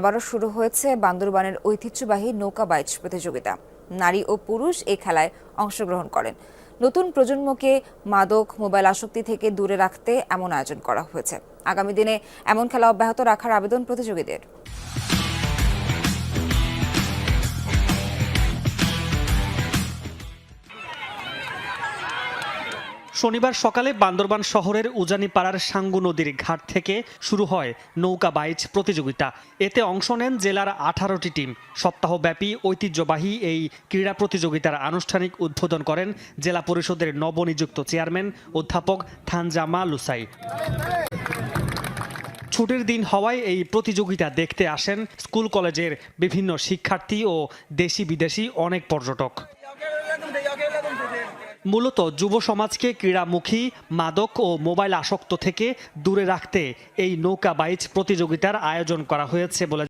আবারও শুরু হয়েছে বান্দরবানের ঐতিহ্যবাহী নৌকা বাইচ প্রতিযোগিতা। নারী ও পুরুষ এই খেলায় অংশগ্রহণ করেন। নতুন প্রজন্মকে মাদক মোবাইল আসক্তি থেকে দূরে রাখতে এমন আয়োজন করা হয়েছে। আগামী দিনে এমন খেলা অব্যাহত রাখার আবেদন প্রতিযোগীদের। শনিবার সকালে বান্দরবান শহরের উজানিপাড়ার সাঙ্গু নদীর ঘাট থেকে শুরু হয় নৌকা বাইচ প্রতিযোগিতা। এতে অংশ নেন জেলার 18টি টিম। সপ্তাহব্যাপী ঐতিহ্যবাহী এই ক্রীড়া প্রতিযোগিতার আনুষ্ঠানিক উদ্বোধন করেন জেলা পরিষদের নবনিযুক্ত চেয়ারম্যান অধ্যাপক থানজামা লুসাই। ছুটির দিন হওয়ায় এই প্রতিযোগিতা দেখতে আসেন স্কুল কলেজের বিভিন্ন শিক্ষার্থী ও দেশি বিদেশি অনেক পর্যটক। মূলত যুব সমাজকে ক্রীড়ামুখী, মাদক ও মোবাইল আসক্ত থেকে দূরে রাখতে এই নৌকা বাইচ প্রতিযোগিতার আয়োজন করা হয়েছে বলে